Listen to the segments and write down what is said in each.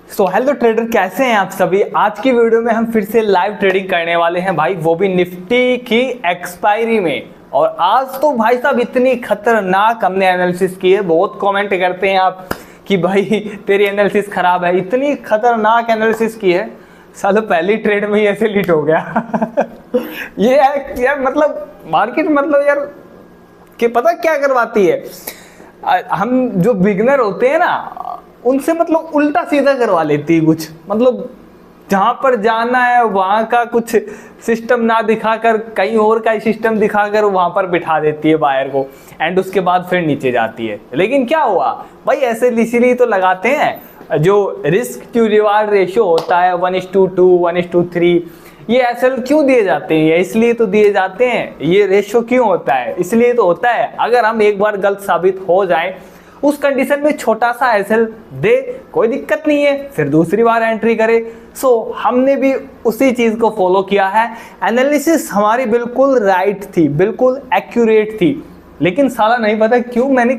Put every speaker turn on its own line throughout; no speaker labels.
Hello trader, कैसे हैं आप सभी। आज की वीडियो में हम फिर से लाइव ट्रेडिंग करने वाले हैं भाई, वो भी निफ्टी की एक्सपायरी में। और आज तो भाई साहब इतनी खतरनाक हमने एनालिसिस की है। बहुत कमेंट करते हैं आप कि भाई तेरी एनालिसिस खराब है, इतनी खतरनाक एनालिसिस की है। सालों पहली ट्रेड में ही ऐसे लीट हो गया ये है यार, मतलब मार्केट मतलब यार कि पता क्या करवाती है, हम जो बिगनर होते हैं ना उनसे मतलब उल्टा सीधा करवा लेती है कुछ। मतलब जहां पर जाना है वहां का कुछ सिस्टम ना दिखाकर कहीं और का सिस्टम दिखाकर वहां पर बिठा देती है बायर को, एंड उसके बाद फिर नीचे जाती है। लेकिन क्या हुआ भाई, ऐसे इसीलिए तो लगाते हैं। जो रिस्क टू रिवार्ड रेशियो होता है 1:2, 1:3, ये एसएल क्यों दिए जाते हैं? इसलिए तो दिए जाते हैं। ये रेशियो क्यों होता है? इसलिए तो होता है अगर हम एक बार गलत साबित हो जाए उस कंडीशन में छोटा सा एसएल दे, कोई दिक्कत नहीं है, फिर दूसरी बार एंट्री करे। हमने भी उसी चीज को फॉलो किया है। एनालिसिस हमारी बिल्कुल राइट थी, बिल्कुल एक्यूरेट थी, लेकिन साला नहीं पता क्यों मैंने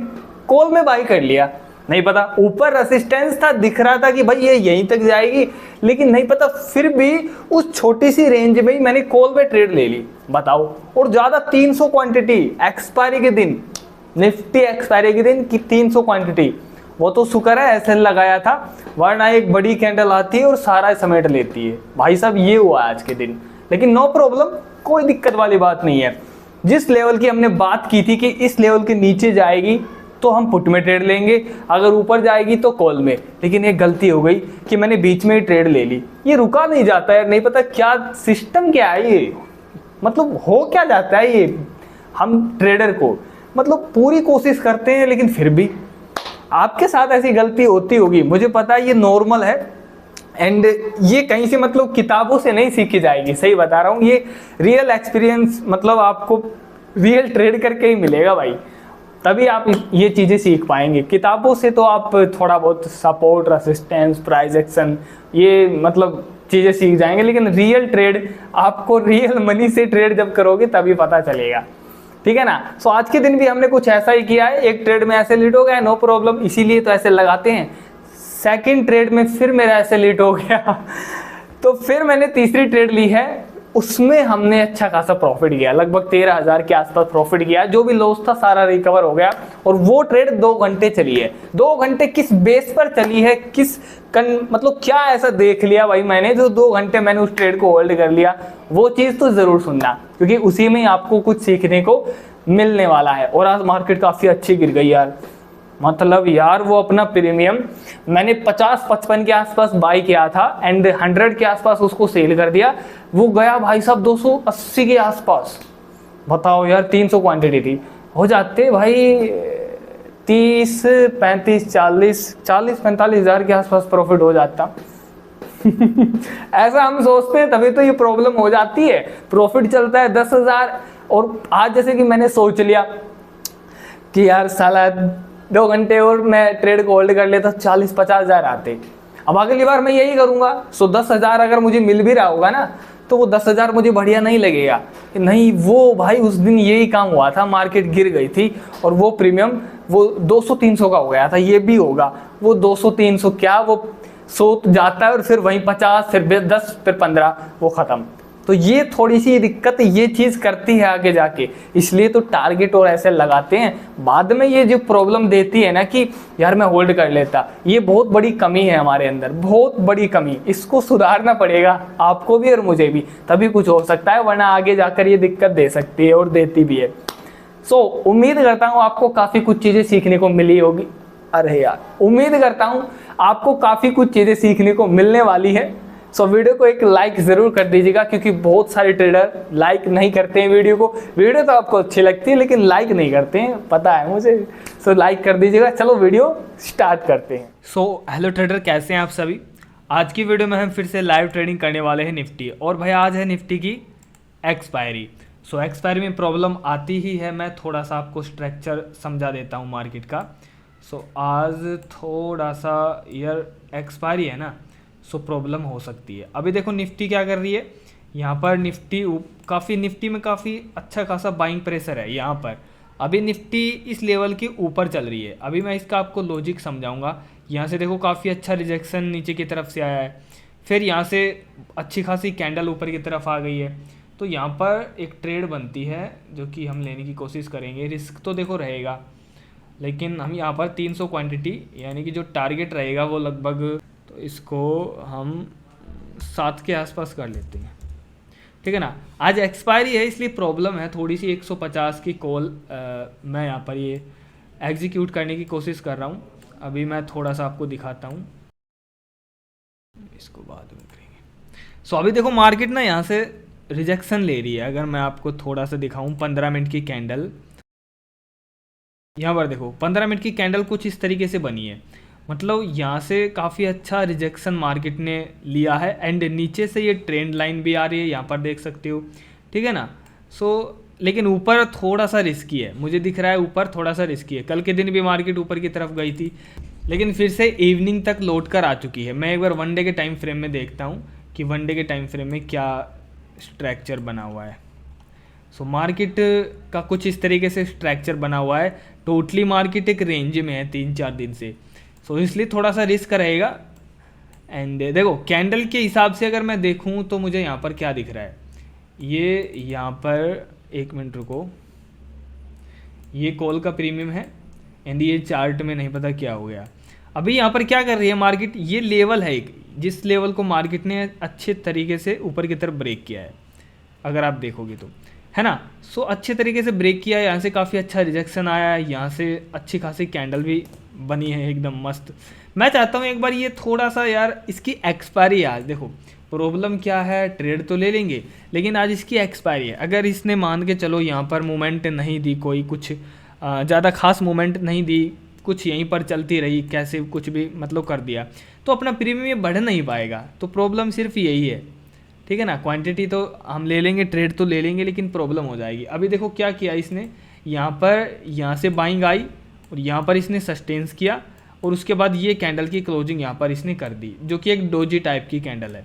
कॉल में बाई कर लिया। नहीं पता, ऊपर रेसिस्टेंस था, दिख रहा था कि भाई ये यहीं तक जाएगी, लेकिन नहीं पता फिर भी उस छोटी सी रेंज में ही मैंने कॉल में ट्रेड ले ली। बताओ, और ज्यादा 300 क्वांटिटी एक्सपायरी के दिन, निफ्टी एक्सपायरी के दिन की 300 क्वांटिटी। वो तो शुक्र है एसएल लगाया था, वरना एक बड़ी कैंडल आती है और सारा समेट लेती है। भाई साहब ये हुआ आज के दिन, लेकिन नो प्रॉब्लम, कोई दिक्कत वाली बात नहीं है। जिस लेवल की हमने बात की थी कि इस लेवल के नीचे जाएगी तो हम पुट में ट्रेड लेंगे, अगर ऊपर जाएगी तो कॉल में। लेकिन एक गलती हो गई कि मैंने बीच में ही ट्रेड ले ली। ये रुका नहीं जाता है, नहीं पता क्या सिस्टम क्या है ये, मतलब हो क्या जाता है ये। हम ट्रेडर को मतलब पूरी कोशिश करते हैं, लेकिन फिर भी आपके साथ ऐसी गलती होती होगी, मुझे पता है, ये नॉर्मल है। एंड ये कहीं से मतलब किताबों से नहीं सीखी जाएगी, सही बता रहा हूँ। ये रियल एक्सपीरियंस, मतलब आपको रियल ट्रेड करके ही मिलेगा भाई, तभी आप ये चीज़ें सीख पाएंगे। किताबों से तो आप थोड़ा बहुत सपोर्ट, रेसिस्टेंस, प्राइस एक्शन, ये मतलब चीज़ें सीख जाएंगे, लेकिन रियल ट्रेड आपको रियल मनी से ट्रेड जब करोगे तभी पता चलेगा, ठीक है ना। आज के दिन भी हमने कुछ ऐसा ही किया है। एक ट्रेड में ऐसे लीड हो गया, नो प्रॉब्लम, इसीलिए तो ऐसे लगाते हैं। सेकंड ट्रेड में फिर मेरा ऐसे लीड हो गया तो फिर मैंने तीसरी ट्रेड ली है, उसमें हमने अच्छा खासा प्रॉफिट किया, लगभग 13,000 के आसपास प्रॉफिट किया। जो भी लॉस था सारा रिकवर हो गया। और वो ट्रेड 2 घंटे चली है। 2 घंटे किस बेस पर चली है, मतलब क्या ऐसा देख लिया भाई मैंने जो 2 घंटे मैंने उस ट्रेड को होल्ड कर लिया, वो चीज़ तो ज़रूर सुनना, क्योंकि उसी में आपको कुछ सीखने को मिलने वाला है। और आज मार्केट काफ़ी अच्छी गिर गई यार, मतलब यार वो अपना प्रीमियम मैंने 50-55 के आसपास बाई किया था एंड 100 के आसपास उसको सेल कर दिया। वो गया भाई साहब 280 के आसपास। बताओ यार, 300 क्वांटिटी थी, हो जाते भाई 30, 35, 40-45 हज़ार के आसपास प्रॉफिट हो जाता ऐसा हम सोचते हैं, तभी तो ये प्रॉब्लम हो जाती है। प्रॉफिट चलता है 10,000, और आज जैसे कि मैंने सोच लिया कि यार साला 2 घंटे और मैं ट्रेड को होल्ड कर लेता, 40-50 हज़ार आते। अब अगली बार मैं यही करूंगा। 10,000 अगर मुझे मिल भी रहा होगा ना, तो वो 10,000 मुझे बढ़िया नहीं लगेगा कि नहीं वो भाई उस दिन यही काम हुआ था, मार्केट गिर गई थी और वो प्रीमियम वो 200-300 का हो गया था। ये भी होगा, वो 200-300 क्या, वो 100 जाता है और फिर वहीं 50, फिर 10, फिर 15, वो ख़त्म। तो ये थोड़ी सी दिक्कत ये चीज़ करती है आगे जाके, इसलिए तो टारगेट और ऐसे लगाते हैं। बाद में ये जो प्रॉब्लम देती है ना कि यार मैं होल्ड कर लेता, ये बहुत बड़ी कमी है हमारे अंदर, बहुत बड़ी कमी। इसको सुधारना पड़ेगा आपको भी और मुझे भी, तभी कुछ हो सकता है, वरना आगे जाकर ये दिक्कत दे सकती है और देती भी है। उम्मीद करता हूँ आपको काफ़ी कुछ चीज़ें सीखने को मिली होगी। अरे यार, उम्मीद करता हूँ आपको काफ़ी कुछ चीज़ें सीखने को मिलने वाली है। वीडियो को एक लाइक ज़रूर कर दीजिएगा, क्योंकि बहुत सारे ट्रेडर लाइक नहीं करते हैं वीडियो को। वीडियो तो आपको अच्छी लगती है लेकिन लाइक नहीं करते हैं, पता है मुझे। लाइक कर दीजिएगा। चलो वीडियो स्टार्ट करते हैं। हेलो ट्रेडर, कैसे हैं आप सभी। आज की वीडियो में हम फिर से लाइव ट्रेडिंग करने वाले हैं निफ्टी, और भाई आज है निफ्टी की एक्सपायरी। एक्सपायरी में प्रॉब्लम आती ही है। मैं थोड़ा सा आपको स्ट्रक्चर समझा देता हूँ मार्केट का। आज थोड़ा सा ईयर एक्सपायरी है ना, प्रॉब्लम हो सकती है। अभी देखो निफ्टी क्या कर रही है, यहाँ पर निफ्टी में काफ़ी अच्छा खासा बाइंग प्रेशर है। यहाँ पर अभी निफ्टी इस लेवल के ऊपर चल रही है। अभी मैं इसका आपको लॉजिक समझाऊंगा यहाँ से देखो काफ़ी अच्छा रिजेक्शन नीचे की तरफ से आया है, फिर यहाँ से अच्छी खासी कैंडल ऊपर की तरफ आ गई है। तो यहाँ पर एक ट्रेड बनती है जो कि हम लेने की कोशिश करेंगे। रिस्क तो देखो रहेगा, लेकिन हम यहाँ पर 300 क्वांटिटी यानी कि जो टारगेट रहेगा वो लगभग, तो इसको हम 7 के आसपास कर लेते हैं, ठीक है ना। आज एक्सपायरी है इसलिए प्रॉब्लम है थोड़ी सी। 150 की कॉल मैं यहाँ पर ये एग्जीक्यूट करने की कोशिश कर रहा हूँ। अभी मैं थोड़ा सा आपको दिखाता हूँ, इसको बाद में करेंगे। सो अभी देखो मार्केट ना यहाँ से रिजेक्शन ले रही है। अगर मैं आपको थोड़ा सा दिखाऊं 15 मिनट की कैंडल, यहाँ पर देखो 15 मिनट की कैंडल कुछ इस तरीके से बनी है। मतलब यहाँ से काफ़ी अच्छा रिजेक्शन मार्केट ने लिया है एंड नीचे से ये ट्रेंड लाइन भी आ रही है, यहाँ पर देख सकते हो, ठीक है ना। सो लेकिन ऊपर थोड़ा सा रिस्की है, मुझे दिख रहा है ऊपर थोड़ा सा रिस्की है। कल के दिन भी मार्केट ऊपर की तरफ गई थी, लेकिन फिर से इवनिंग तक लौट कर आ चुकी है। मैं एक बार वन डे के टाइम फ्रेम में देखता हूँ कि वन डे के टाइम फ्रेम में क्या स्ट्रक्चर बना हुआ है। सो मार्केट का कुछ इस तरीके से स्ट्रक्चर बना हुआ है। टोटली मार्केट एक रेंज में है 3-4 दिन से, सो इसलिए थोड़ा सा रिस्क रहेगा। एंड देखो कैंडल के हिसाब से अगर मैं देखूं तो मुझे यहाँ पर क्या दिख रहा है, ये यहाँ पर एक मिनट रुको, ये कॉल का प्रीमियम है एंड ये चार्ट में नहीं पता क्या हो गया। अभी यहाँ पर क्या कर रही है मार्केट, ये लेवल है एक, जिस लेवल को मार्केट ने अच्छे तरीके से ऊपर की तरफ ब्रेक किया है, अगर आप देखोगे तो, है ना। सो अच्छे तरीके से ब्रेक किया है, यहाँ से काफ़ी अच्छा रिजेक्शन आया है, यहाँ से अच्छी खासी कैंडल भी बनी है एकदम मस्त। मैं चाहता हूँ एक बार ये थोड़ा सा यार इसकी एक्सपायरी है आज। देखो प्रॉब्लम क्या है, ट्रेड तो ले लेंगे लेकिन आज इसकी एक्सपायरी है। अगर इसने मान के चलो यहाँ पर मूवमेंट नहीं दी, कोई कुछ ज़्यादा खास मूवमेंट नहीं दी, कुछ यहीं पर चलती रही, कैसे कुछ भी मतलब कर दिया, तो अपना प्रीमियम ये बढ़ नहीं पाएगा। तो प्रॉब्लम सिर्फ यही है, ठीक है ना। क्वांटिटी तो हम ले लेंगे, ट्रेड तो ले लेंगे, लेकिन प्रॉब्लम हो जाएगी। अभी देखो क्या किया इसने, यहाँ पर यहाँ से बाइंग आई और यहाँ पर इसने सस्टेंस किया और उसके बाद ये कैंडल की क्लोजिंग यहाँ पर इसने कर दी, जो कि एक डोजी टाइप की कैंडल है,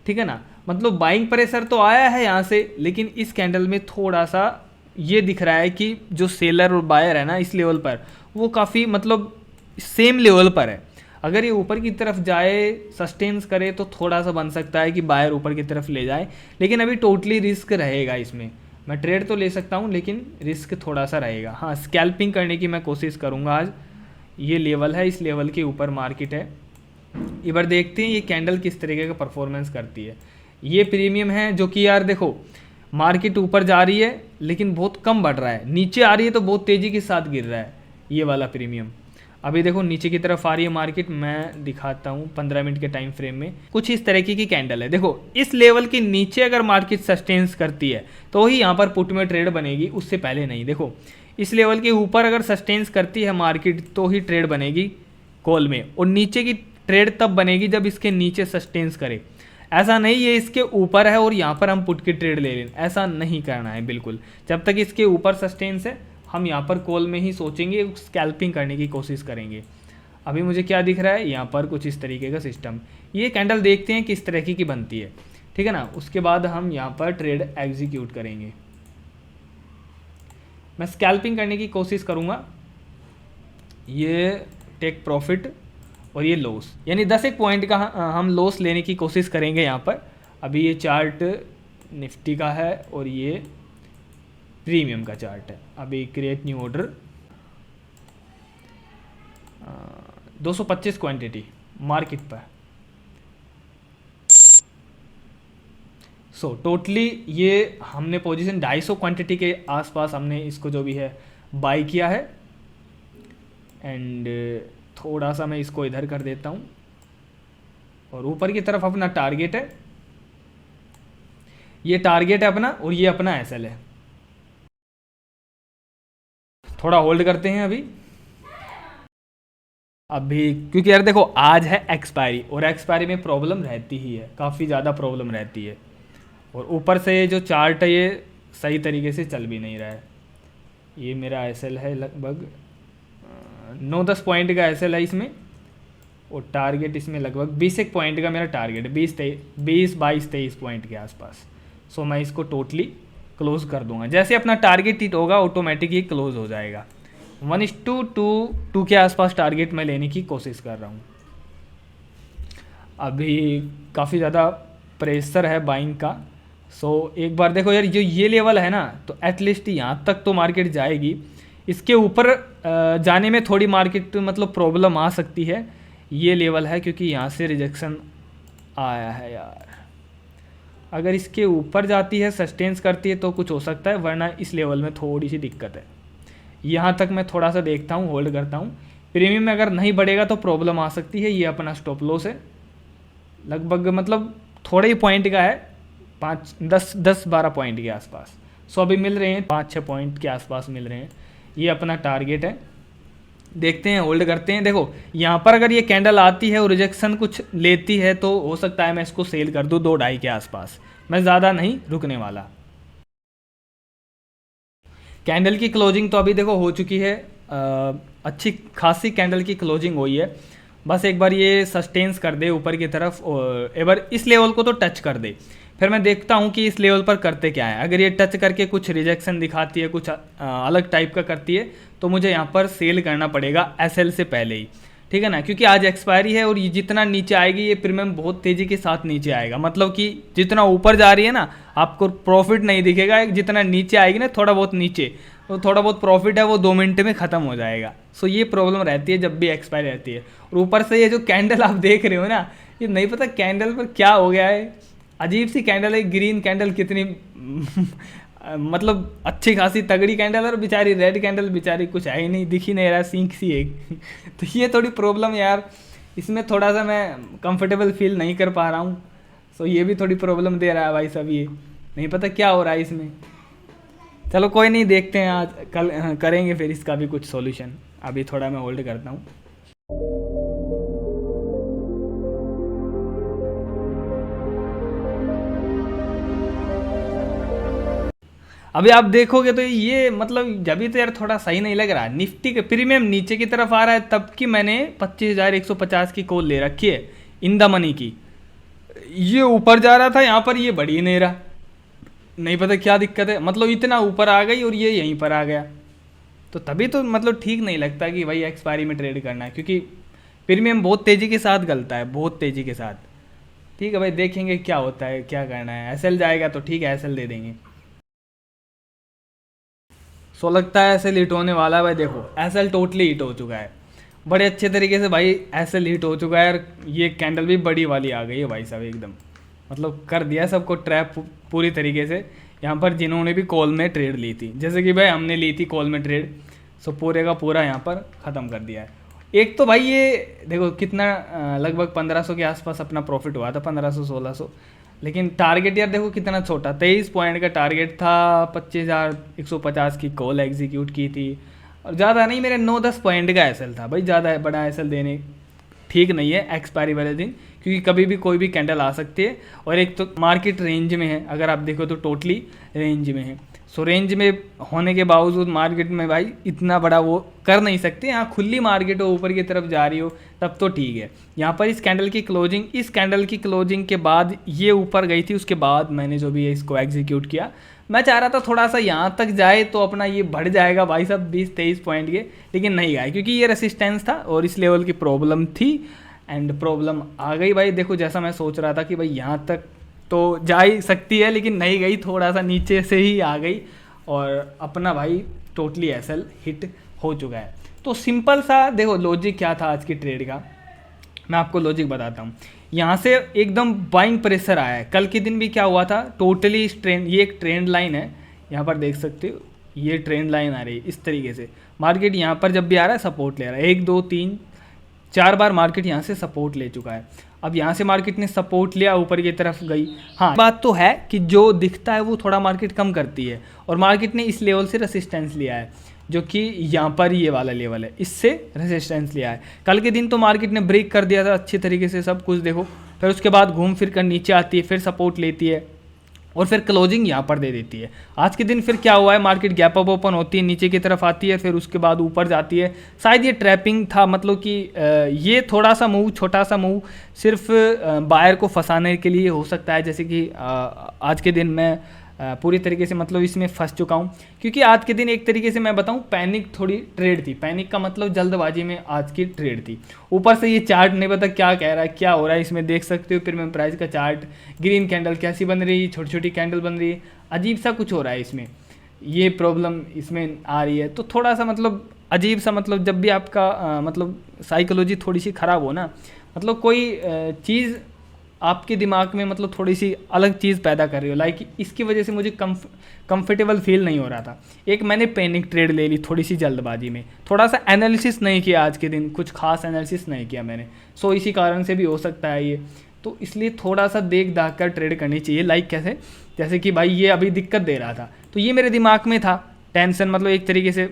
ठीक है ना। मतलब बाइंग प्रेशर तो आया है यहाँ से, लेकिन इस कैंडल में थोड़ा सा ये दिख रहा है कि जो सेलर और बायर है ना इस लेवल पर, वो काफ़ी मतलब सेम लेवल पर है। अगर ये ऊपर की तरफ जाए, सस्टेन्स करे, तो थोड़ा सा बन सकता है कि बायर ऊपर की तरफ ले जाए, लेकिन अभी टोटली रिस्क रहेगा इसमें। मैं ट्रेड तो ले सकता हूँ लेकिन रिस्क थोड़ा सा रहेगा। हाँ, स्कैल्पिंग करने की मैं कोशिश करूँगा आज। ये लेवल है, इस लेवल के ऊपर मार्केट है। एक बार देखते हैं ये कैंडल किस तरीके का परफॉर्मेंस करती है। ये प्रीमियम है जो कि यार देखो मार्केट ऊपर जा रही है लेकिन बहुत कम बढ़ रहा है, नीचे आ रही है तो बहुत तेज़ी के साथ गिर रहा है ये वाला प्रीमियम। अभी देखो नीचे की तरफ आ रही है मार्केट, मैं दिखाता हूँ 15 मिनट के टाइम फ्रेम में कुछ इस तरीके की कैंडल है। देखो इस लेवल के नीचे अगर मार्केट सस्टेन्स करती है तो ही यहाँ पर पुट में ट्रेड बनेगी, उससे पहले नहीं। देखो इस लेवल के ऊपर अगर सस्टेन्स करती है मार्केट तो ही ट्रेड बनेगी कॉल में, और नीचे की ट्रेड तब बनेगी जब इसके नीचे सस्टेन्स करे। ऐसा नहीं ये इसके ऊपर है और यहाँ पर हम पुट की ट्रेड ले लें, ऐसा नहीं करना है बिल्कुल। जब तक इसके ऊपर सस्टेन्स है हम यहाँ पर कॉल में ही सोचेंगे, स्कैल्पिंग करने की कोशिश करेंगे। अभी मुझे क्या दिख रहा है, यहाँ पर कुछ इस तरीके का सिस्टम, ये कैंडल देखते हैं किस तरीके की बनती है, ठीक है ना। उसके बाद हम यहाँ पर ट्रेड एग्जीक्यूट करेंगे। मैं स्कैल्पिंग करने की कोशिश करूँगा। ये टेक प्रॉफिट और ये लॉस, यानी 10 पॉइंट का हम लॉस लेने की कोशिश करेंगे यहाँ पर। अभी ये चार्ट निफ्टी का है और ये प्रीमियम का चार्ट है। अभी create new order, 225 quantity market पर। सो टोटली ये हमने पोजीशन 250 क्वांटिटी के आसपास हमने इसको जो भी है बाई किया है। एंड थोड़ा सा मैं इसको इधर कर देता हूँ और ऊपर की तरफ अपना टारगेट है, ये टारगेट है अपना और ये अपना एसएल है। थोड़ा होल्ड करते हैं अभी क्योंकि यार देखो आज है एक्सपायरी और एक्सपायरी में प्रॉब्लम रहती ही है, काफ़ी ज़्यादा प्रॉब्लम रहती है। और ऊपर से जो चार्ट है ये सही तरीके से चल भी नहीं रहा है। ये मेरा एसएल है लगभग 9-10 पॉइंट का एसएल है इसमें, और टारगेट इसमें लगभग 20 पॉइंट का मेरा टारगेट है, 22-23 पॉइंट के आसपास। सो मैं इसको टोटली क्लोज कर दूंगा। जैसे अपना टारगेट हिट होगा ऑटोमेटिक ही क्लोज हो जाएगा।
1:2 के आसपास टारगेट मैं लेने की कोशिश कर रहा हूँ। अभी काफ़ी ज़्यादा प्रेशर है बाइंग का। सो एक बार देखो यार, जो ये लेवल है ना, तो एटलीस्ट यहाँ तक तो मार्केट जाएगी। इसके ऊपर जाने में थोड़ी मार्केट मतलब प्रॉब्लम आ सकती है। ये लेवल है क्योंकि यहाँ से रिजेक्शन आया है यार। अगर इसके ऊपर जाती है, सस्टेन्स करती है तो कुछ हो सकता है, वरना इस लेवल में थोड़ी सी दिक्कत है। यहाँ तक मैं थोड़ा सा देखता हूँ, होल्ड करता हूँ। प्रीमियम में अगर नहीं बढ़ेगा तो प्रॉब्लम आ सकती है। ये अपना स्टॉप लॉस है, लगभग मतलब थोड़े ही पॉइंट का है, 10-12 पॉइंट के आसपास। सो अभी मिल रहे हैं 5-6 पॉइंट के आसपास मिल रहे हैं। ये अपना टारगेट है, देखते हैं, होल्ड करते हैं। देखो यहाँ पर अगर ये कैंडल आती है और रिजेक्शन कुछ लेती है तो हो सकता है मैं इसको सेल कर दूँ 2-2.5 के आसपास। मैं ज़्यादा नहीं रुकने वाला। कैंडल की क्लोजिंग तो अभी देखो हो चुकी है, अच्छी खासी कैंडल की क्लोजिंग हुई है। बस एक बार ये सस्टेन्स कर दे ऊपर की तरफ और एक बार इस लेवल को तो टच कर दे, फिर मैं देखता हूँ कि इस लेवल पर करते क्या है। अगर ये टच करके कुछ रिजेक्शन दिखाती है, कुछ अलग टाइप का करती है, तो मुझे यहाँ पर सेल करना पड़ेगा एसएल से पहले ही, ठीक है ना, क्योंकि आज एक्सपायरी है और ये जितना नीचे आएगी ये प्रीमियम बहुत तेज़ी के साथ नीचे आएगा। मतलब कि जितना ऊपर जा रही है ना आपको प्रॉफिट नहीं दिखेगा, जितना नीचे आएगी ना थोड़ा बहुत नीचे, तो थोड़ा बहुत प्रॉफिट है वो 2 मिनट में ख़त्म हो जाएगा। सो ये प्रॉब्लम रहती है जब भी एक्सपायरी रहती है। और ऊपर से ये जो कैंडल आप देख रहे हो ना, ये नहीं पता कैंडल पर क्या हो गया है, अजीब सी कैंडल है। ग्रीन कैंडल कितनी मतलब अच्छी खासी तगड़ी कैंडल और बेचारी रेड कैंडल बेचारी कुछ है ही नहीं, दिख ही नहीं रहा, सिंक सी एक तो ये थोड़ी प्रॉब्लम है यार, इसमें थोड़ा सा मैं कंफर्टेबल फील नहीं कर पा रहा हूँ। सो ये भी थोड़ी प्रॉब्लम दे रहा है भाई साहब, ये नहीं पता क्या हो रहा है इसमें। चलो कोई नहीं, देखते हैं आज कल करेंगे फिर इसका भी कुछ सॉल्यूशन। अभी थोड़ा मैं होल्ड करता हूँ। अभी आप देखोगे तो ये मतलब जब भी तो यार थोड़ा सही नहीं लग रहा। निफ्टी के प्रीमियम नीचे की तरफ आ रहा है, तब की मैंने 25,150 की कॉल ले रखी है इन द मनी की। ये ऊपर जा रहा था, यहाँ पर ये बढ़ ही नहीं रहा, नहीं पता क्या दिक्कत है। मतलब इतना ऊपर आ गई और ये यहीं पर आ गया, तो तभी तो मतलब ठीक नहीं लगता कि भाई एक्सपायरी में ट्रेड करना है, क्योंकि प्रीमियम बहुत तेज़ी के साथ गलता है, बहुत तेज़ी के साथ। ठीक है भाई, देखेंगे क्या होता है, क्या करना है। एसएल जाएगा तो ठीक है, एसएल दे देंगे। सो लगता है एसएल हिट होने वाला है भाई। देखो एसएल टोटली हिट हो चुका है बड़े अच्छे तरीके से भाई, एसएल हिट हो चुका है। और ये कैंडल भी बड़ी वाली आ गई है भाई साहब, एकदम मतलब कर दिया सबको ट्रैप पूरी तरीके से। यहाँ पर जिन्होंने भी कॉल में ट्रेड ली थी, जैसे कि भाई हमने ली थी कॉल में ट्रेड, सो पूरे का पूरा यहाँ पर ख़त्म कर दिया है। एक तो भाई ये देखो कितना लगभग 1500 के आसपास अपना प्रॉफिट हुआ था, 1500-1600। लेकिन टारगेट यार देखो कितना छोटा, 23 पॉइंट का टारगेट था, 25,150 की कॉल एग्जीक्यूट की थी। और ज़्यादा नहीं, मेरे 9-10 पॉइंट का एसएल था भाई। ज़्यादा बड़ा एसएल देने ठीक नहीं है एक्सपायरी वाले दिन, क्योंकि कभी भी कोई भी कैंडल आ सकती है। और एक तो मार्केट रेंज में है, अगर आप देखो तो टोटली रेंज में है। सो रेंज में होने के बावजूद मार्केट में भाई इतना बड़ा वो कर नहीं सकते। यहाँ खुली मार्केट हो, ऊपर की तरफ जा रही हो, तब तो ठीक है। यहाँ पर इस कैंडल की क्लोजिंग के बाद ये ऊपर गई थी, उसके बाद मैंने जो भी है इसको एग्जीक्यूट किया। मैं चाह रहा था थोड़ा सा यहाँ तक जाए तो अपना ये बढ़ जाएगा भाई साहब 20-23 पॉइंट के, लेकिन नहीं गए क्योंकि ये रेसिस्टेंस था और इस लेवल की प्रॉब्लम थी। एंड प्रॉब्लम आ गई भाई। देखो जैसा मैं सोच रहा था कि भाई यहाँ तक तो जा ही सकती है, लेकिन नहीं गई, थोड़ा सा नीचे से ही आ गई और अपना भाई टोटली एसएल हिट हो चुका है। तो सिंपल सा देखो लॉजिक क्या था आज की ट्रेड का, मैं आपको लॉजिक बताता हूँ। यहाँ से एकदम बाइंग प्रेशर आया है। कल के दिन भी क्या हुआ था, टोटली इस ट्रेंड, ये एक ट्रेंड लाइन है, यहाँ पर देख सकते हो, ये ट्रेंड लाइन आ रही है इस तरीके से। मार्केट यहाँ पर जब भी आ रहा है सपोर्ट ले रहा है, 1 2 3 4 बार मार्केट यहाँ से सपोर्ट ले चुका है। अब यहाँ से मार्केट ने सपोर्ट लिया, ऊपर की तरफ गई। हाँ बात तो है कि जो दिखता है वो थोड़ा मार्केट कम करती है, और मार्केट ने इस लेवल से रेसिस्टेंस लिया है, जो कि यहाँ पर ये वाला लेवल है, इससे रेसिस्टेंस लिया है। कल के दिन तो मार्केट ने ब्रेक कर दिया था अच्छे तरीके से सब कुछ देखो, फिर उसके बाद घूम फिर कर नीचे आती है, फिर सपोर्ट लेती है और फिर क्लोजिंग यहाँ पर दे देती है। आज के दिन फिर क्या हुआ है, मार्केट गैप अप ओपन होती है, नीचे की तरफ आती है, फिर उसके बाद ऊपर जाती है। शायद ये ट्रैपिंग था, मतलब कि ये थोड़ा सा मूव, छोटा सा मूव सिर्फ बायर को फंसाने के लिए हो सकता है। जैसे कि आज के दिन मैं पूरी तरीके से मतलब इसमें फंस चुका हूँ, क्योंकि आज के दिन एक तरीके से मैं बताऊँ पैनिक थोड़ी ट्रेड थी। पैनिक का मतलब जल्दबाजी में आज की ट्रेड थी। ऊपर से ये चार्ट नहीं पता क्या कह रहा है, क्या हो रहा है इसमें देख सकते हो। प्रीमियम प्राइस का चार्ट, ग्रीन कैंडल कैसी बन रही है, छोटी छोटी कैंडल बन रही है, अजीब सा कुछ हो रहा है इसमें, ये प्रॉब्लम इसमें आ रही है। तो थोड़ा सा मतलब अजीब सा, मतलब जब भी आपका मतलब साइकोलॉजी थोड़ी सी ख़राब हो ना, मतलब कोई चीज़ आपके दिमाग में मतलब थोड़ी सी अलग चीज़ पैदा कर रही हो, लाइक इसकी वजह से मुझे कंफर्टेबल फील नहीं हो रहा था। एक मैंने पैनिक ट्रेड ले ली थोड़ी सी जल्दबाजी में, थोड़ा सा एनालिसिस नहीं किया आज के दिन, कुछ खास एनालिसिस नहीं किया मैंने, सो इसी कारण से भी हो सकता है ये। तो इसलिए थोड़ा सा देख दाख कर ट्रेड करनी चाहिए। लाइक कैसे, जैसे कि भाई ये अभी दिक्कत दे रहा था तो ये मेरे दिमाग में था, टेंशन, मतलब एक तरीके से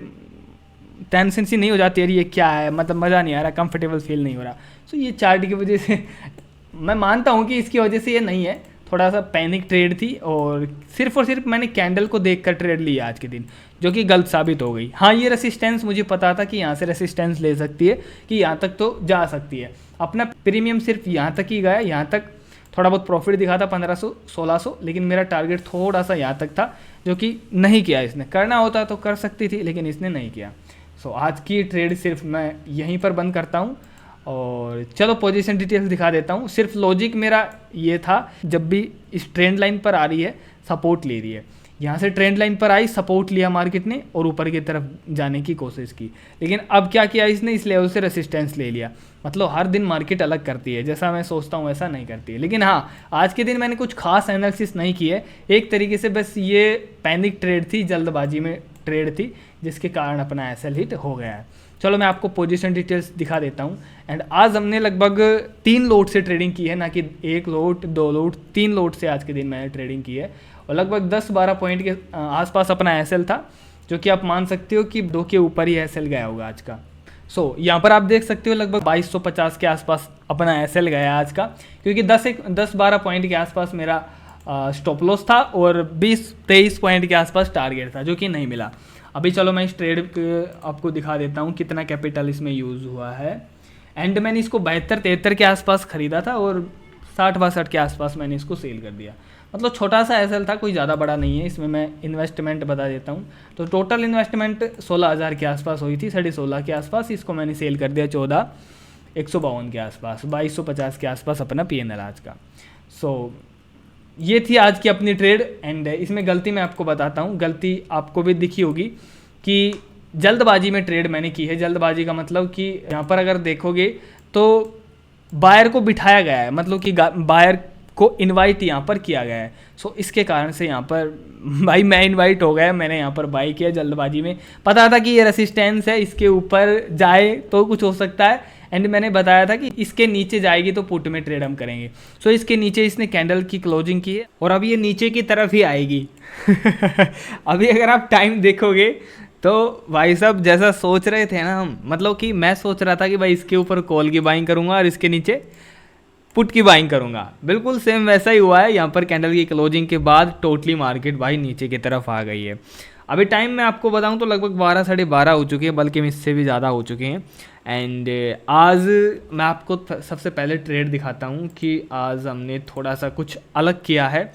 टेंशन सी नहीं हो जाती है, ये क्या है, मतलब मज़ा नहीं आ रहा, कंफर्टेबल फील नहीं हो रहा। सो ये चार्ट की वजह से मैं मानता हूँ कि इसकी वजह से ये नहीं है, थोड़ा सा पैनिक ट्रेड थी और सिर्फ मैंने कैंडल को देखकर ट्रेड लिया आज के दिन, जो कि गलत साबित हो गई। हाँ, ये रेसिस्टेंस मुझे पता था कि यहाँ से रेसिस्टेंस ले सकती है, कि यहाँ तक तो जा सकती है। अपना प्रीमियम सिर्फ यहाँ तक ही गया, यहाँ तक थोड़ा बहुत प्रॉफिट दिखा था 1500 1600, लेकिन मेरा टारगेट थोड़ा सा यहाँ तक था, जो कि नहीं किया इसने। करना होता तो कर सकती थी, लेकिन इसने नहीं किया। सो आज की ट्रेड सिर्फ मैं यहीं पर बंद करता हूँ। और चलो पोजीशन डिटेल्स दिखा देता हूँ। सिर्फ लॉजिक मेरा ये था, जब भी इस ट्रेंड लाइन पर आ रही है सपोर्ट ले रही है, यहाँ से ट्रेंड लाइन पर आई, सपोर्ट लिया मार्केट ने और ऊपर की तरफ जाने की कोशिश की, लेकिन अब क्या किया इसने, इस लेवल से रेसिस्टेंस ले लिया। मतलब हर दिन मार्केट अलग करती है, जैसा मैं सोचता हूँ वैसा नहीं करती है। लेकिन हाँ, आज के दिन मैंने कुछ खास एनालिसिस नहीं की है, एक तरीके से बस ये पैनिक ट्रेड थी, जल्दबाजी में ट्रेड थी, जिसके कारण अपना एसएल हिट हो गया है। चलो मैं आपको पोजीशन डिटेल्स दिखा देता हूँ। एंड आज हमने लगभग 3 लोट से ट्रेडिंग की है, ना कि 1 लोट 2 लोट, 3 लोट से आज के दिन मैंने ट्रेडिंग की है और लगभग 10-12 पॉइंट के आसपास अपना एसएल था, जो कि आप मान सकते हो कि 2 के ऊपर ही एसएल गया होगा आज का। सो यहाँ पर आप देख सकते हो लगभग 2250 के आसपास अपना एसएल गया आज का, क्योंकि 10-12 पॉइंट के आसपास मेरा स्टॉप लॉस था और 20-23 पॉइंट के आसपास टारगेट था, जो कि नहीं मिला। अभी चलो मैं इस ट्रेड आपको दिखा देता हूँ कितना कैपिटल इसमें यूज़ हुआ है। एंड मैंने इसको 72-73 के आसपास ख़रीदा था और 60-62 के आसपास मैंने इसको सेल कर दिया। मतलब छोटा सा एसएल था, कोई ज़्यादा बड़ा नहीं है। इसमें मैं इन्वेस्टमेंट बता देता हूँ, तो टोटल इन्वेस्टमेंट 16,000 के आसपास हुई थी, 16.5 के आसपास। इसको मैंने सेल कर दिया 14,152 के आसपास, 2250 के आसपास अपना PNL आज का। सो ये थी आज की अपनी ट्रेड। एंड इसमें गलती मैं आपको बताता हूँ, गलती आपको भी दिखी होगी कि जल्दबाजी में ट्रेड मैंने की है। जल्दबाजी का मतलब कि यहाँ पर अगर देखोगे तो बायर को बिठाया गया है, मतलब कि बायर को इनवाइट यहाँ पर किया गया है। सो इसके कारण से यहाँ पर भाई मैं इनवाइट हो गया, मैंने यहाँ पर बाई किया जल्दबाजी में। पता था कि ये रेसिस्टेंस है, इसके ऊपर जाए तो कुछ हो सकता है। एंड मैंने बताया था कि इसके नीचे जाएगी तो पुट में ट्रेड हम करेंगे। सो इसके नीचे इसने कैंडल की क्लोजिंग की है और अब ये नीचे की तरफ ही आएगी। अभी अगर आप टाइम देखोगे तो भाई साहब जैसा सोच रहे थे ना हम, मतलब कि मैं सोच रहा था कि भाई इसके ऊपर कॉल की बाइंग करूंगा और इसके नीचे पुट की बाइंग करूंगा, बिल्कुल सेम वैसा ही हुआ है। यहाँ पर कैंडल की क्लोजिंग के बाद टोटली मार्केट भाई नीचे की तरफ आ गई है। अभी टाइम मैं आपको बताऊं तो लगभग 12-12:30 हो चुके हैं, बल्कि इससे भी ज़्यादा हो चुके हैं। एंड आज मैं आपको सबसे पहले ट्रेड दिखाता हूं कि आज हमने थोड़ा सा कुछ अलग किया है।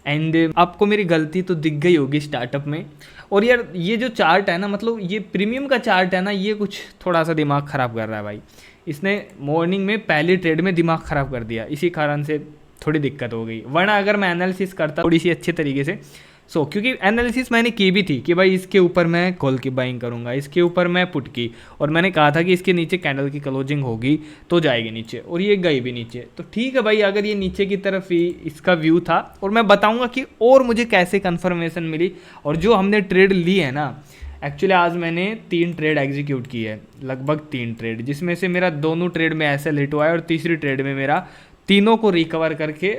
एंड आपको मेरी गलती तो दिख गई होगी स्टार्टअप में। और यार ये जो चार्ट है ना, मतलब ये प्रीमियम का चार्ट है ना, ये कुछ थोड़ा सा दिमाग ख़राब कर रहा है भाई। इसने मॉर्निंग में पहली ट्रेड में दिमाग ख़राब कर दिया, इसी कारण से थोड़ी दिक्कत हो गई। वरना अगर मैं एनालिसिस करता थोड़ी सी अच्छे तरीके से, क्योंकि एनालिसिस मैंने की भी थी कि भाई इसके ऊपर मैं कॉल की बाइंग करूंगा, इसके ऊपर मैं पुट की, और मैंने कहा था कि इसके नीचे कैंडल की क्लोजिंग होगी तो जाएगी नीचे, और ये गई भी नीचे। तो ठीक है भाई, अगर ये नीचे की तरफ ही इसका व्यू था, और मैं बताऊंगा कि और मुझे कैसे कंफर्मेशन मिली। और जो हमने ट्रेड ली है ना, एक्चुअली आज मैंने 3 ट्रेड एग्जीक्यूट की है, लगभग 3 ट्रेड, जिसमें से मेरा 2 ट्रेड में ऐसे हिट हुआ है और तीसरी ट्रेड में मेरा तीनों को रिकवर करके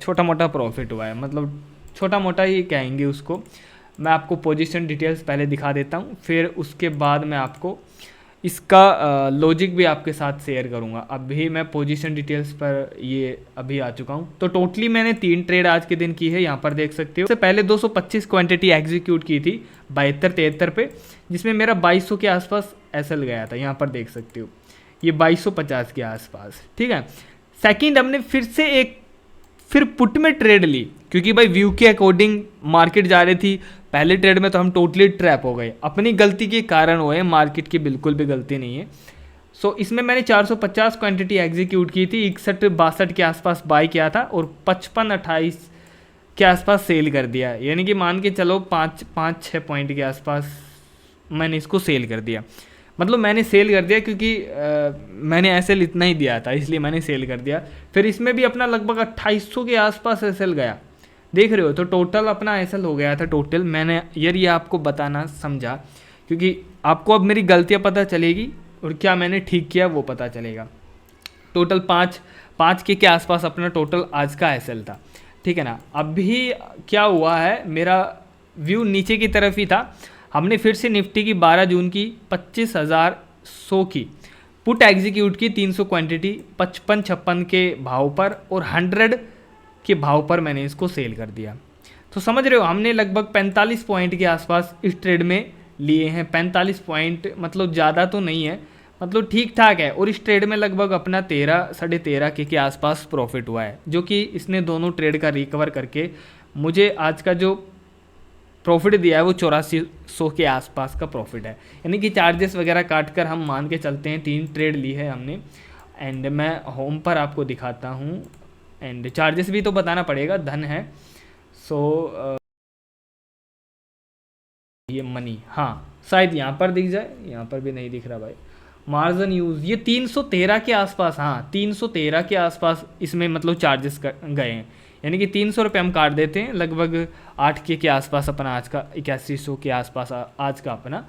छोटा मोटा प्रॉफिट हुआ है। मतलब छोटा मोटा ही कहेंगे उसको। मैं आपको पोजीशन डिटेल्स पहले दिखा देता हूँ, फिर उसके बाद मैं आपको इसका लॉजिक भी आपके साथ शेयर करूँगा। अभी मैं पोजीशन डिटेल्स पर ये अभी आ चुका हूँ। तो टोटली मैंने 3 ट्रेड आज के दिन की है, यहाँ पर देख सकते हो। उससे पहले 225 क्वांटिटी एग्जीक्यूट की थी 72-73 पे, जिसमें मेरा 2200 के आसपास एसएल गया था। यहाँ पर देख सकते हो ये 2250 के आसपास, ठीक है। सेकंड हमने फिर से फिर पुट में ट्रेड ली, क्योंकि भाई व्यू के अकॉर्डिंग मार्केट जा रही थी। पहले ट्रेड में तो हम टोटली ट्रैप हो गए, अपनी गलती के कारण हुए, मार्केट की बिल्कुल भी गलती नहीं है। सो इसमें मैंने 450 क्वांटिटी एग्जीक्यूट की थी, 61-62 के आसपास बाय किया था और 55-28 के आसपास सेल कर दिया। यानी कि मान के चलो 5-6 पॉइंट के आसपास मैंने इसको सेल कर दिया। मतलब मैंने सेल कर दिया क्योंकि मैंने एसएल इतना ही दिया था, इसलिए मैंने सेल कर दिया। फिर इसमें भी अपना लगभग 2800 के आसपास एसएल गया, देख रहे हो। तो टोटल अपना एसएल हो गया था टोटल। मैंने यार ये आपको बताना समझा क्योंकि आपको अब मेरी गलतियाँ पता चलेगी और क्या मैंने ठीक किया वो पता चलेगा। टोटल 5 के आसपास अपना टोटल आज का एसएल था, ठीक है ना। अभी क्या हुआ है, मेरा व्यू नीचे की तरफ ही था। हमने फिर से निफ्टी की 12 जून की 25,100 की पुट एग्जीक्यूट की 300 क्वांटिटी 55-56 के भाव पर और 100 के भाव पर मैंने इसको सेल कर दिया। तो समझ रहे हो, हमने लगभग 45 पॉइंट के आसपास इस ट्रेड में लिए हैं। 45 पॉइंट मतलब ज़्यादा तो नहीं है, मतलब ठीक ठाक है। और इस ट्रेड में लगभग अपना 13-13.5 के आसपास प्रॉफिट हुआ है, जो कि इसने दोनों ट्रेड का रिकवर करके मुझे आज का जो प्रॉफिट दिया है वो 8400 के आसपास का प्रॉफिट है। यानी कि चार्जेस वगैरह काट कर हम मान के चलते हैं 3 ट्रेड ली है हमने। एंड मैं होम पर आपको दिखाता हूँ, एंड चार्जेस भी तो बताना पड़ेगा, धन है। सो ये मनी, हाँ शायद यहाँ पर दिख जाए, यहाँ पर भी नहीं दिख रहा भाई। मार्जिन यूज़ ये 313 के आसपास, हाँ 313 के आसपास इसमें मतलब चार्जेस गए हैं। यानी कि 300 रुपये हम काट देते हैं, लगभग 8 के आसपास अपना आज का 8100 के आसपास आज का अपना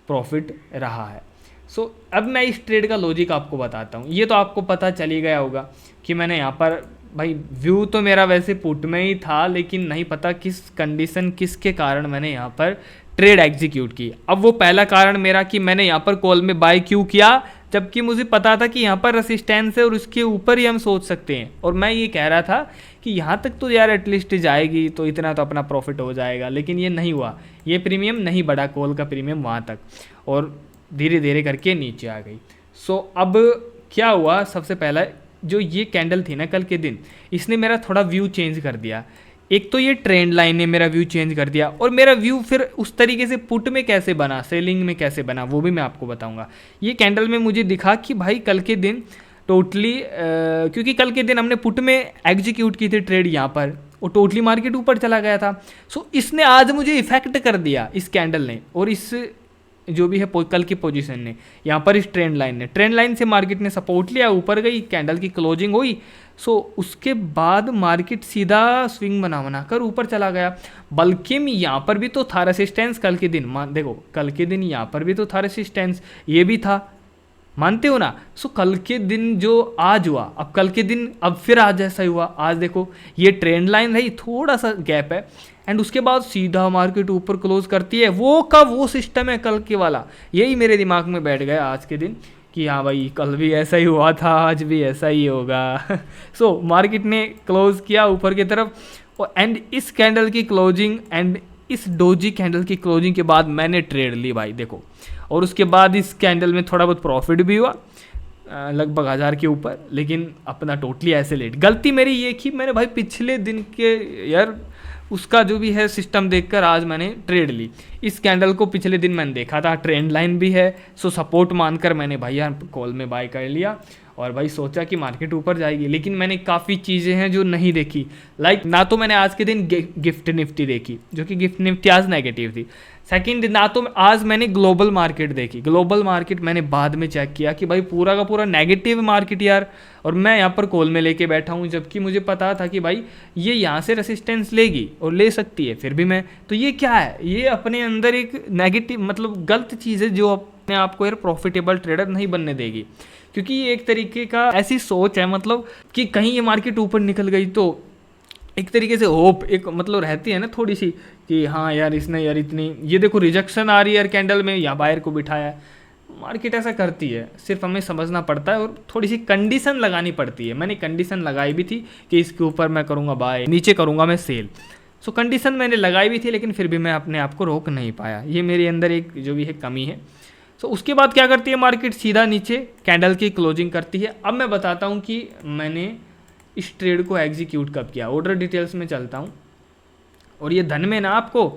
प्रॉफिट रहा है। सो अब मैं इस ट्रेड का लॉजिक आपको बताता हूँ। ये तो आपको पता चल ही गया होगा कि मैंने यहाँ पर भाई व्यू तो मेरा वैसे पुट में ही था, लेकिन नहीं पता किस कंडीशन किसके कारण मैंने यहाँ पर ट्रेड एग्जीक्यूट की। अब वो पहला कारण मेरा कि मैंने यहाँ पर कॉल में बाय क्यों किया, जबकि मुझे पता था कि यहाँ पर रेसिस्टेंस है और उसके ऊपर ही हम सोच सकते हैं। और मैं ये कह रहा था कि यहाँ तक तो यार एटलीस्ट जाएगी तो इतना तो अपना प्रॉफिट हो जाएगा, लेकिन ये नहीं हुआ। ये प्रीमियम नहीं बढ़ा, कॉल का प्रीमियम वहाँ तक, और धीरे धीरे करके नीचे आ गई। सो अब क्या हुआ, सबसे पहला जो ये कैंडल थी ना कल के दिन, इसने मेरा थोड़ा व्यू चेंज कर दिया। एक तो ये ट्रेंड लाइन ने मेरा व्यू चेंज कर दिया, और मेरा व्यू फिर उस तरीके से पुट में कैसे बना, सेलिंग में कैसे बना, वो भी मैं आपको बताऊंगा। ये कैंडल में मुझे दिखा कि भाई कल के दिन टोटली क्योंकि कल के दिन हमने पुट में एग्जीक्यूट की थी ट्रेड यहाँ पर, और टोटली मार्केट ऊपर चला गया था। सो इसने आज मुझे इफेक्ट कर दिया इस कैंडल ने, और इस जो भी है कल की पोजीशन ने, यहाँ पर इस ट्रेंड लाइन से मार्केट ने सपोर्ट लिया, ऊपर गई, कैंडल की क्लोजिंग हुई। सो उसके बाद मार्केट सीधा स्विंग बना कर ऊपर चला गया। बल्कि यहाँ पर भी तो था रेसिस्टेंस कल के दिन, देखो कल के दिन यहाँ पर भी तो था रेसिस्टेंस, ये भी था, मानते हो ना। सो कल के दिन जो आज हुआ, अब कल के दिन अब फिर आज ऐसा ही हुआ। आज देखो ये ट्रेंड लाइन रही, थोड़ा सा गैप है, एंड उसके बाद सीधा मार्केट ऊपर क्लोज करती है। वो सिस्टम है कल के वाला, यही मेरे दिमाग में बैठ गया आज के दिन कि हाँ भाई कल भी ऐसा ही हुआ था, आज भी ऐसा ही होगा। सो मार्केट ने क्लोज किया ऊपर की तरफ, और एंड इस कैंडल की क्लोजिंग एंड इस डोजी कैंडल की क्लोजिंग के बाद मैंने ट्रेड ली भाई देखो। और उसके बाद इस कैंडल में थोड़ा बहुत प्रॉफिट भी हुआ, लगभग 1000 के ऊपर, लेकिन अपना टोटली ऐसे लेट। गलती मेरी ये कि मैंने भाई पिछले दिन के यार उसका जो भी है सिस्टम देखकर आज मैंने ट्रेड ली। इस कैंडल को पिछले दिन मैंने देखा था, ट्रेंड लाइन भी है, सो सपोर्ट मानकर मैंने भाई यार कॉल में बाय कर लिया, और भाई सोचा कि मार्केट ऊपर जाएगी। लेकिन मैंने काफ़ी चीज़ें हैं जो नहीं देखी, लाइक ना तो मैंने आज के दिन गिफ्ट निफ्टी देखी, जो कि गिफ्ट निफ्टी आज नेगेटिव थी। सेकंड, ना तो आज मैंने ग्लोबल मार्केट देखी। ग्लोबल मार्केट मैंने बाद में चेक किया कि भाई पूरा का पूरा नेगेटिव मार्केट यार, और मैं यहाँ पर कॉल में लेके बैठा हूँ, जबकि मुझे पता था कि भाई ये यहाँ से रेसिस्टेंस लेगी और ले सकती है, फिर भी मैं, तो ये क्या है, ये अपने अंदर एक नेगेटिव मतलब गलत चीज़ है जो अपने आप को यार प्रॉफिटेबल ट्रेडर नहीं बनने देगी। क्योंकि ये एक तरीके का ऐसी सोच है मतलब कि कहीं ये मार्केट ऊपर निकल गई तो एक तरीके से होप एक मतलब रहती है ना थोड़ी सी कि हाँ यार इसने यार इतनी, ये देखो रिजेक्शन आ रही है यार कैंडल में, या बायर को बिठाया है। मार्केट ऐसा करती है, सिर्फ हमें समझना पड़ता है और थोड़ी सी कंडीशन लगानी पड़ती है। मैंने कंडीशन लगाई भी थी कि इसके ऊपर मैं करूँगा बाय, नीचे करूँगा मैं सेल। सो कंडीशन मैंने लगाई भी थी, लेकिन फिर भी मैं अपने आप को रोक नहीं पाया। ये मेरे अंदर एक जो भी है कमी है। सो उसके बाद क्या करती है मार्केट, सीधा नीचे कैंडल की क्लोजिंग करती है। अब मैं बताता हूँ कि मैंने इस ट्रेड को एग्जीक्यूट कब किया। ऑर्डर डिटेल्स में चलता हूँ, और ये धन में ना आपको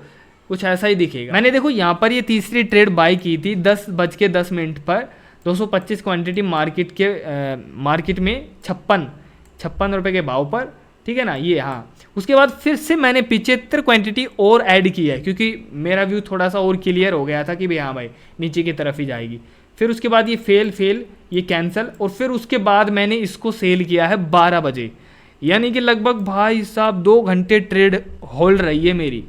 कुछ ऐसा ही दिखेगा। मैंने देखो यहाँ पर ये तीसरी ट्रेड बाई की थी 10:10 पर 225 क्वांटिटी मार्केट में 56 रुपये के भाव पर, ठीक है ना ये। हाँ, उसके बाद फिर से मैंने 75 क्वांटिटी और ऐड की है क्योंकि मेरा व्यू थोड़ा सा और क्लियर हो गया था कि भाई हाँ भाई नीचे की तरफ ही जाएगी। फिर उसके बाद ये फेल ये कैंसिल, और फिर उसके बाद मैंने इसको सेल किया है 12 बजे, यानी कि लगभग भाई साहब 2 घंटे ट्रेड होल्ड रही है मेरी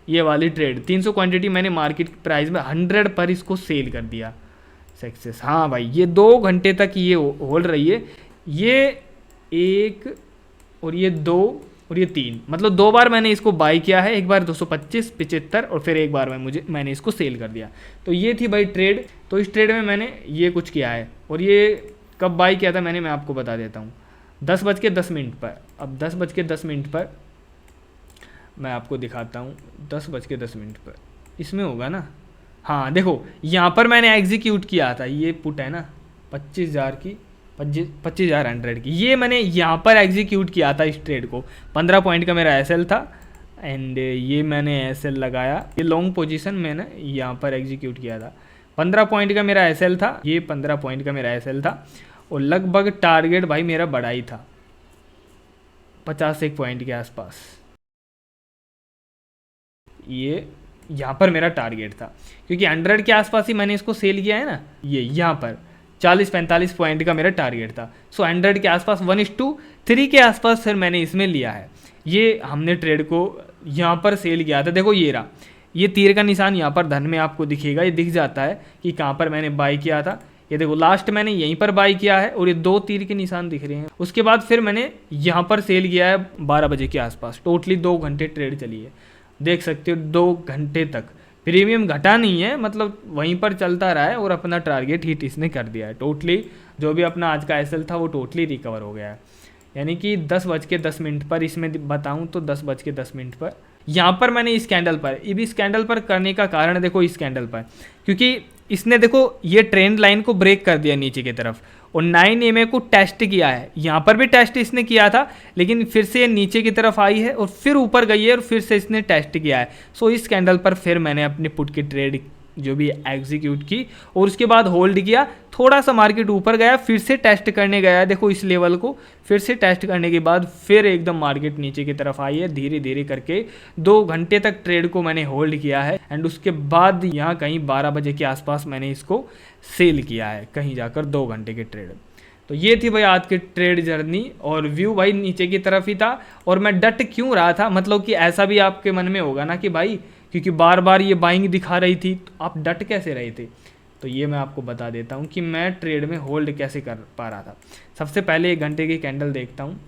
ये वाली ट्रेड। 300 क्वांटिटी मैंने मार्केट प्राइस में 100 पर इसको सेल कर दिया सक्सेस। हाँ भाई, ये 2 घंटे तक ये होल्ड रही है, ये 1 और ये 2 और ये 3, मतलब 2 बार मैंने इसको बाई किया है, एक बार 225, 75 और फिर एक बार मैंने इसको सेल कर दिया। तो ये थी भाई ट्रेड। तो इस ट्रेड में मैंने ये कुछ किया है, और ये कब बाई किया था मैं आपको बता देता हूँ। 10:10 पर, अब 10:10 पर मैं आपको दिखाता हूँ। 10:10 पर इसमें होगा ना, हाँ देखो यहाँ पर मैंने एग्जीक्यूट किया था, ये पुट है ना 25,000 की, 25,100 की, ये मैंने यहाँ पर एग्जीक्यूट किया था इस ट्रेड को। 15 पॉइंट का मेरा एसएल था एंड ये मैंने एसएल लगाया, ये लॉन्ग पोजीशन मैंने यहाँ पर एग्जीक्यूट किया था। 15 पॉइंट का मेरा एसएल था, ये 15 पॉइंट का मेरा एसएल था, और लगभग टारगेट भाई मेरा बड़ा ही था 51 पॉइंट के आसपास। ये यहाँ पर मेरा टारगेट था क्योंकि 100 के आसपास ही मैंने इसको सेल किया है ना, ये यहाँ पर 40-45 पॉइंट का मेरा टारगेट था। सो 100 के आसपास 1:3 के आसपास फिर मैंने इसमें लिया है। ये हमने ट्रेड को यहाँ पर सेल किया था। देखो ये रहा, ये तीर का निशान यहाँ पर धन में आपको दिखेगा, ये दिख जाता है कि कहाँ पर मैंने बाई किया था। ये देखो लास्ट मैंने यहीं पर बाई किया है और ये 2 तीर के निशान दिख रहे हैं। उसके बाद फिर मैंने यहाँ पर सेल किया है 12 बजे के आसपास। टोटली 2 घंटे ट्रेड चली है, देख सकते हो 2 घंटे तक प्रीमियम घटा नहीं है, मतलब वहीं पर चलता रहा है और अपना टारगेट हिट इसने कर दिया है। टोटली जो भी अपना आज का एसएल था वो टोटली रिकवर हो गया है। यानी कि 10:10 पर इसमें बताऊं तो 10:10 पर यहाँ पर मैंने इस कैंडल पर, इस कैंडल पर करने का कारण देखो इस कैंडल पर, क्योंकि इसने देखो ये ट्रेंड लाइन को ब्रेक कर दिया नीचे की तरफ और 9 EMA को टेस्ट किया है। यहाँ पर भी टेस्ट इसने किया था, लेकिन फिर से ये नीचे की तरफ आई है और फिर ऊपर गई है और फिर से इसने टेस्ट किया है। सो इस कैंडल पर फिर मैंने अपनी पुट की ट्रेड जो भी एग्जीक्यूट की और उसके बाद होल्ड किया। थोड़ा सा मार्केट ऊपर गया, फिर से टेस्ट करने गया है, देखो इस लेवल को फिर से टेस्ट करने के बाद फिर एकदम मार्केट नीचे की तरफ आई है। धीरे धीरे करके 2 घंटे तक ट्रेड को मैंने होल्ड किया है एंड उसके बाद यहाँ कहीं 12 बजे के आसपास मैंने इसको सेल किया है, कहीं जाकर 2 घंटे के ट्रेड। तो ये थी भाई आज की ट्रेड जर्नी और व्यू भाई नीचे की तरफ ही था। और मैं डट क्यों रहा था, मतलब कि ऐसा भी आपके मन में होगा ना कि भाई क्योंकि बार बार ये बाइंग दिखा रही थी तो आप डट कैसे रहे थे। तो ये मैं आपको बता देता हूँ कि मैं ट्रेड में होल्ड कैसे कर पा रहा था। सबसे पहले 1 घंटे की कैंडल देखता हूँ।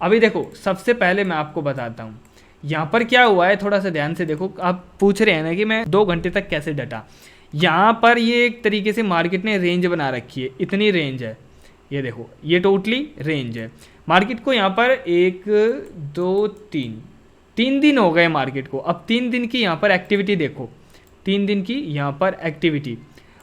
अभी देखो सबसे पहले मैं आपको बताता हूँ यहाँ पर क्या हुआ है, थोड़ा सा ध्यान से देखो। आप पूछ रहे हैं ना कि मैं 2 घंटे तक कैसे डटा। यहाँ पर ये एक तरीके से मार्केट ने रेंज बना रखी है, इतनी रेंज है, ये देखो ये टोटली रेंज है मार्केट को। यहाँ पर 1 2 3 दिन हो गए मार्केट को। अब 3 दिन की यहाँ पर एक्टिविटी देखो, 3 दिन की यहाँ पर एक्टिविटी।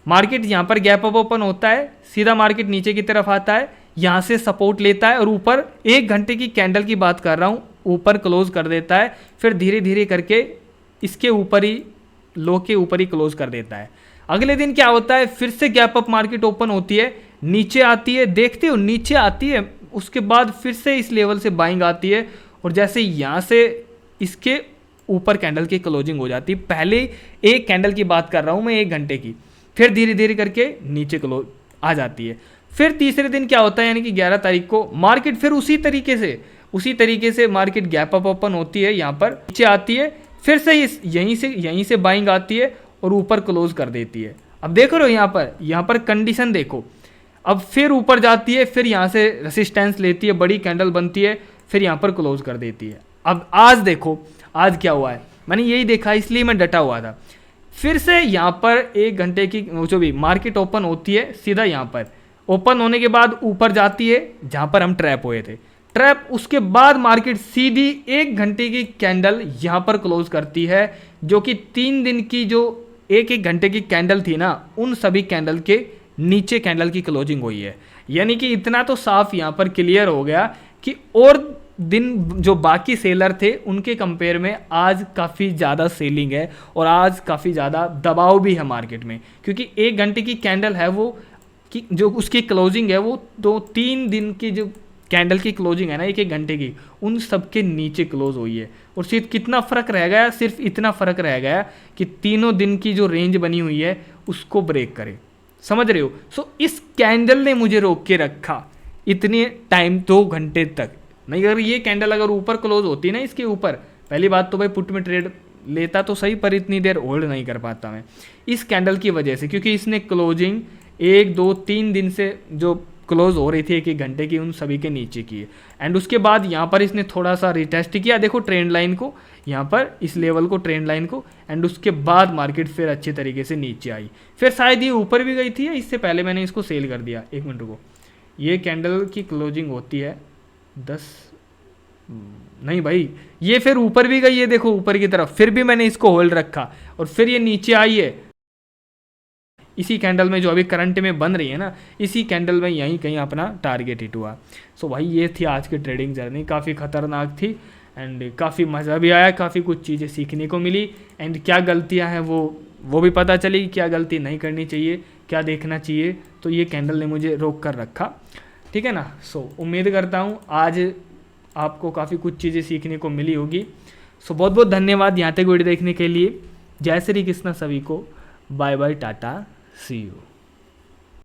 मार्केट यहाँ पर गैप अप ओपन होता है, सीधा मार्केट नीचे की तरफ आता है, यहाँ से सपोर्ट लेता है और ऊपर 1 घंटे की कैंडल की बात कर रहा हूँ, ऊपर क्लोज कर देता है। फिर धीरे धीरे करके इसके ऊपर ही, लो के ऊपर ही क्लोज कर देता है। अगले दिन क्या होता है, फिर से गैप अप मार्केट ओपन होती है, नीचे आती है, देखते हो नीचे आती है, उसके बाद फिर से इस लेवल से बाइंग आती है और जैसे यहाँ से इसके ऊपर कैंडल की क्लोजिंग हो जाती है। पहले एक कैंडल की बात कर रहा हूँ मैं 1 घंटे की, फिर धीरे धीरे करके नीचे क्लोज आ जाती है। फिर तीसरे दिन क्या होता है, यानी कि 11 तारीख को मार्केट फिर उसी तरीके से मार्केट गैप अप ओपन होती है, यहाँ पर नीचे आती है, फिर से यहीं से बाइंग आती है और ऊपर क्लोज कर देती है। अब देख रहे हो यहाँ पर कंडीशन देखो, अब फिर ऊपर जाती है, फिर यहाँ से रेसिस्टेंस लेती है, बड़ी कैंडल बनती है, फिर यहाँ पर क्लोज कर देती है। अब आज देखो आज क्या हुआ है, मैंने यही देखा इसलिए मैं डटा हुआ था। फिर से यहाँ पर 1 घंटे की जो भी मार्केट ओपन होती है, सीधा यहाँ पर ओपन होने के बाद ऊपर जाती है जहाँ पर हम ट्रैप हुए थे, ट्रैप। उसके बाद मार्केट सीधी 1 घंटे की कैंडल यहाँ पर क्लोज करती है, जो कि 3 दिन की जो 1 घंटे की कैंडल थी ना, उन सभी कैंडल के नीचे कैंडल की क्लोजिंग हुई है। यानी कि इतना तो साफ यहाँ पर क्लियर हो गया कि और दिन जो बाकी सेलर थे उनके कंपेयर में आज काफ़ी ज़्यादा सेलिंग है और आज काफ़ी ज़्यादा दबाव भी है मार्केट में, क्योंकि 1 घंटे की कैंडल है वो कि जो उसकी क्लोजिंग है वो 2-3 दिन की जो कैंडल की क्लोजिंग है ना 1-1 घंटे की, उन सब के नीचे क्लोज हुई है। और सिर्फ कितना फ़र्क रह गया, सिर्फ इतना फ़र्क रह गया कि तीनों दिन की जो रेंज बनी हुई है उसको ब्रेक करे। समझ रहे हो? सो इस कैंडल ने मुझे रोक के रखा इतने टाइम, 2 घंटे तक। नहीं, अगर ये कैंडल अगर ऊपर क्लोज होती ना इसके ऊपर, पहली बात तो भाई पुट में ट्रेड लेता तो सही, पर इतनी देर होल्ड नहीं कर पाता मैं इस कैंडल की वजह से, क्योंकि इसने क्लोजिंग 1-2-3 दिन से जो क्लोज हो रही थी 1-1 घंटे की, उन सभी के नीचे की है। एंड उसके बाद यहाँ पर इसने थोड़ा सा रिटेस्ट किया, देखो ट्रेंड लाइन को, यहाँ पर इस लेवल को, ट्रेंड लाइन को, एंड उसके बाद मार्केट फिर अच्छे तरीके से नीचे आई। फिर शायद ये ऊपर भी गई थी, इससे पहले मैंने इसको सेल कर दिया। 1 मिनट रुको, ये कैंडल की क्लोजिंग होती है 10, नहीं भाई ये फिर ऊपर भी गई है, देखो ऊपर की तरफ, फिर भी मैंने इसको होल्ड रखा और फिर ये नीचे आई है इसी कैंडल में जो अभी करंट में बन रही है ना, इसी कैंडल में यहीं कहीं अपना टारगेट हिट हुआ। सो भाई ये थी आज की ट्रेडिंग जर्नी, काफ़ी खतरनाक थी एंड काफ़ी मज़ा भी आया, काफ़ी कुछ चीज़ें सीखने को मिली एंड क्या गलतियां हैं वो भी पता चली, क्या गलती नहीं करनी चाहिए, क्या देखना चाहिए। तो ये कैंडल ने मुझे रोक कर रखा, ठीक है ना। सो उम्मीद करता हूँ आज आपको काफ़ी कुछ चीज़ें सीखने को मिली होगी। सो बहुत बहुत धन्यवाद यहाँ तक वीडियो देखने के लिए। जय श्री कृष्ण सभी को, बाय बाय, टाटा, सी यू।